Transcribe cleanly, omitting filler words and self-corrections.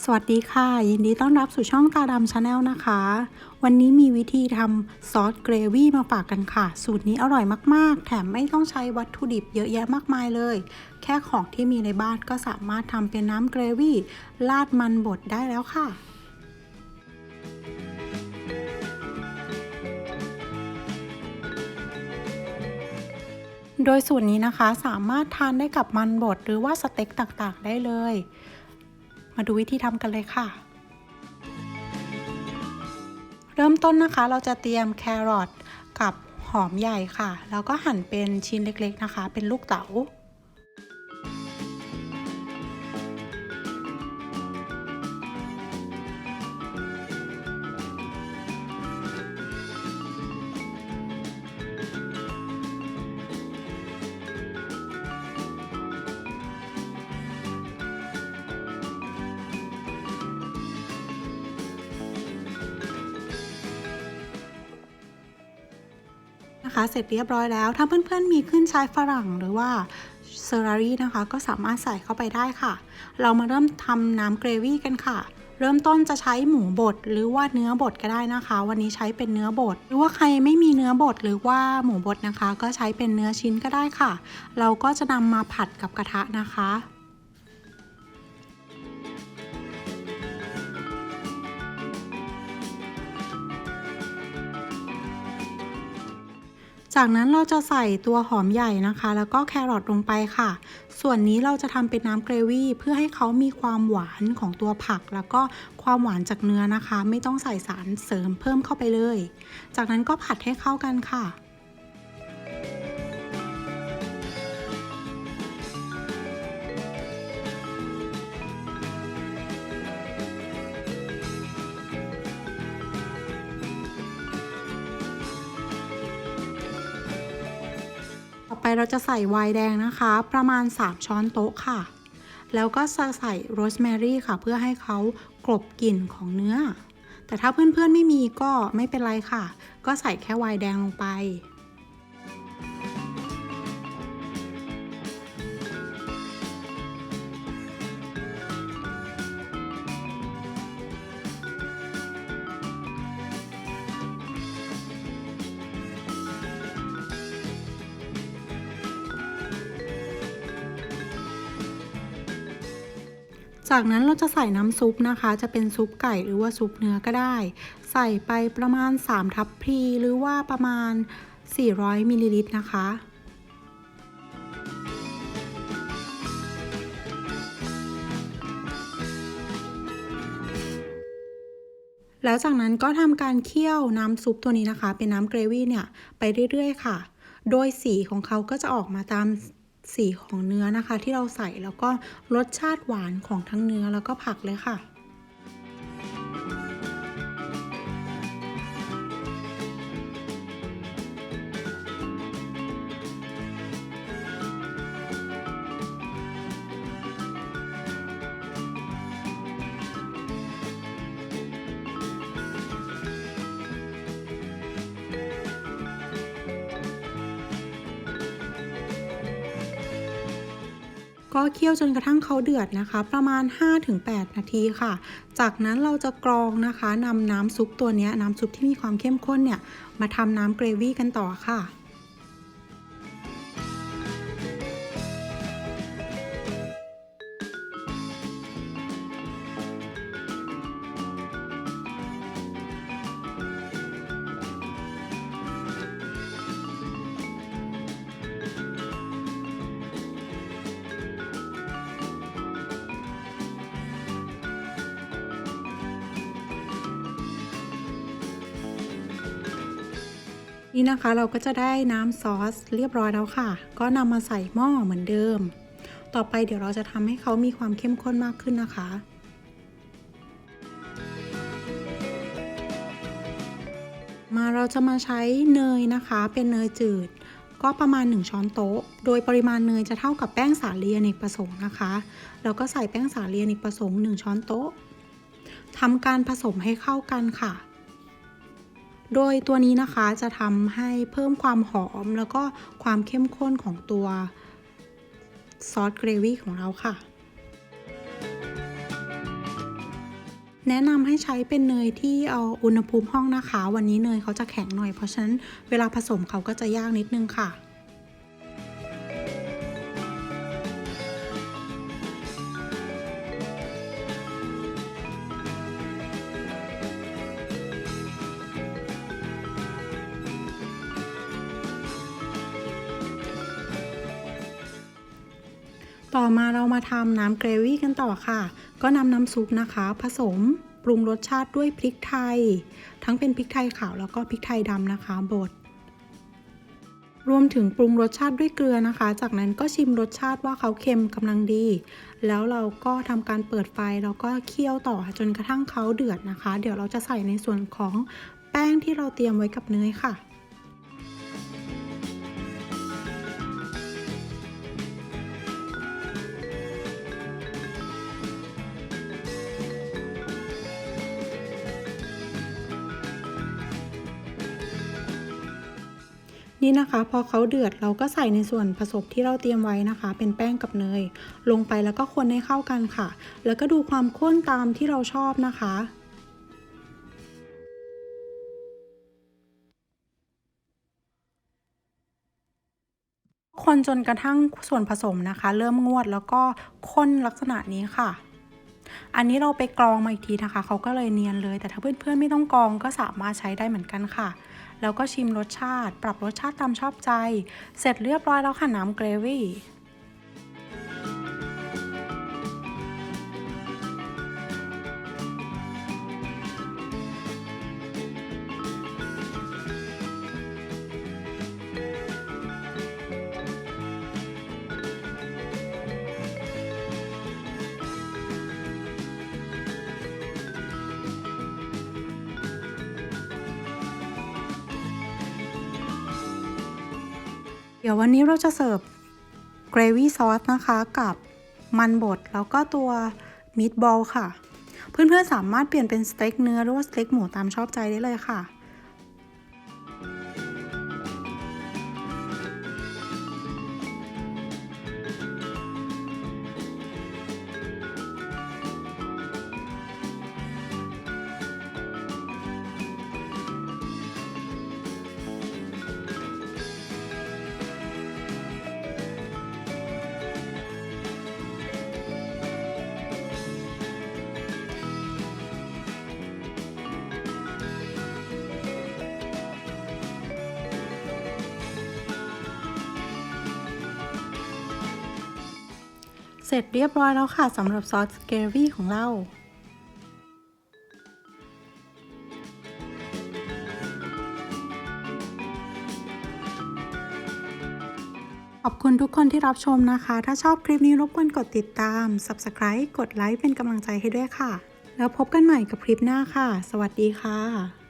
สวัสดีค่ะยินดีต้อนรับสู่ช่องตาดำชาแนลนะคะวันนี้มีวิธีทำซอสเกรวี่มาฝากกันค่ะสูตรนี้อร่อยมากๆแถมไม่ต้องใช้วัตถุดิบเยอะแยะมากมายเลยแค่ของที่มีในบ้านก็สามารถทำเป็นน้ำเกรวี่ราดมันบดได้แล้วค่ะโดยสูตรนี้นะคะสามารถทานได้กับมันบดหรือว่าสเต็กต่างๆได้เลยมาดูวิธีทำกันเลยค่ะเริ่มต้นนะคะเราจะเตรียมแครอทกับหอมใหญ่ค่ะแล้วก็หั่นเป็นชิ้นเล็กๆนะคะเป็นลูกเต๋านะคะเสร็จเรียบร้อยแล้วถ้าเพื่อนๆมีขึ้นช่ายฝรั่งหรือว่าเซอร์รารี่นะคะก็สามารถใส่เข้าไปได้ค่ะเรามาเริ่มทำน้ำเกรวี่กันค่ะเริ่มต้นจะใช้หมูบดหรือว่าเนื้อบดก็ได้นะคะวันนี้ใช้เป็นเนื้อบดหรือว่าใครไม่มีเนื้อบดหรือว่าหมูบดนะคะก็ใช้เป็นเนื้อชิ้นก็ได้ค่ะเราก็จะนำมาผัดกับกระทะนะคะจากนั้นเราจะใส่ตัวหอมใหญ่นะคะแล้วก็แครอทลงไปค่ะส่วนนี้เราจะทำเป็นน้ำเกรวี่เพื่อให้เขามีความหวานของตัวผักแล้วก็ความหวานจากเนื้อนะคะไม่ต้องใส่สารเสริมเพิ่มเข้าไปเลยจากนั้นก็ผัดให้เข้ากันค่ะต่อไปเราจะใส่ไวน์แดงนะคะประมาณ3ช้อนโต๊ะค่ะแล้วก็จะใส่โรสแมรี่ค่ะเพื่อให้เขากลบกลิ่นของเนื้อแต่ถ้าเพื่อนๆไม่มีก็ไม่เป็นไรค่ะก็ใส่แค่ไวน์แดงลงไป จากนั้นเราจะใส่น้ำซุปนะคะจะเป็นซุปไก่หรือว่าซุปเนื้อก็ได้ใส่ไปประมาณ3ทัพพีหรือว่าประมาณ400มิลลิลิตรนะคะแล้วจากนั้นก็ทำการเคี่ยวน้ำซุปตัวนี้นะคะเป็นน้ำเกรวี่เนี่ยไปเรื่อยๆค่ะโดยสีของเขาก็จะออกมาตามสีของเนื้อนะคะที่เราใส่แล้วก็รสชาติหวานของทั้งเนื้อแล้วก็ผักเลยค่ะ ก็เคี่ยวจนกระทั่งเขาเดือดนะคะประมาณ 5-8 นาทีค่ะจากนั้นเราจะกรองนะคะนำน้ำซุปตัวนี้น้ำซุปที่มีความเข้มข้นเนี่ยมาทำน้ำเกรวี่กันต่อค่ะนี่นะคะเราก็จะได้น้ำซอสเรียบร้อยแล้วค่ะก็นำมาใส่หม้อเหมือนเดิมต่อไปเดี๋ยวเราจะทำให้เขามีความเข้มข้นมากขึ้นนะคะเราจะมาใช้เนยนะคะเป็นเนยจืดก็ประมาณ1ช้อนโต๊ะโดยปริมาณเนยจะเท่ากับแป้งสาลีอเนกประสงค์นะคะแล้วก็ใส่แป้งสาลีอเนกประสงค์1ช้อนโต๊ะทำการผสมให้เข้ากันค่ะโดยตัวนี้นะคะจะทำให้เพิ่มความหอมแล้วก็ความเข้มข้นของตัวซอสเกรวี่ของเราค่ะ แนะนำให้ใช้เป็นเนยที่เอาอุณหภูมิห้องนะคะ วันนี้เนยเขาจะแข็งหน่อยเพราะฉะนั้นเวลาผสมเขาก็จะยากนิดนึงค่ะ ต่อมาเรามาทำน้ำเกรวี่กันต่อค่ะ ก็นำน้ำซุปนะคะผสมปรุงรสชาติด้วยพริกไทย ทั้งเป็นพริกไทยขาวแล้วก็พริกไทยดำนะคะบดรวมถึงปรุงรสชาติด้วยเกลือนะคะ จากนั้นก็ชิมรสชาติว่าเขาเค็มกำลังดี แล้วเราก็ทำการเปิดไฟแล้วก็เคี่ยวต่อจนกระทั่งเขาเดือดนะคะ เดี๋ยวเราจะใส่ในส่วนของแป้งที่เราเตรียมไว้กับเนยค่ะ นี่นะคะพอเขาเดือดเราก็ใส่ในส่วนผสมที่เราเตรียมไว้นะคะ เป็นแป้งกับเนยลงไปแล้วก็คนให้เข้ากันค่ะ แล้วก็ดูความข้นตามที่เราชอบนะคะคนจนกระทั่งส่วนผสมนะคะเริ่มงวดแล้วก็ข้นลักษณะนี้ค่ะอันนี้เราไปกรองมาอีกทีนะคะเขาก็เลยเนียนเลยแต่ถ้าเพื่อนๆไม่ต้องกรองก็สามารถใช้ได้เหมือนกันค่ะแล้วก็ชิมรสชาติปรับรสชาติตามชอบใจเสร็จเรียบร้อยแล้วค่ะน้ำเกรวี่ เดี๋ยววันนี้เราจะเสิร์ฟเกรวี่ซอสนะคะกับมันบดแล้วก็ตัวมีทบอลค่ะเพื่อนๆสามารถเปลี่ยนเป็นสเต็กเนื้อหรือว่าสเต็กหมูตามชอบใจได้เลยค่ะเสร็จเรียบร้อยแล้วค่ะสำหรับซอสเกรวี่ของเราขอบคุณทุกคนที่รับชมนะคะ ถ้าชอบคลิปนี้รบกวนกดติดตาม Subscribe กดไลค์เป็นกำลังใจให้ด้วยค่ะ แล้วพบกันใหม่กับคลิปหน้าค่ะ สวัสดีค่ะ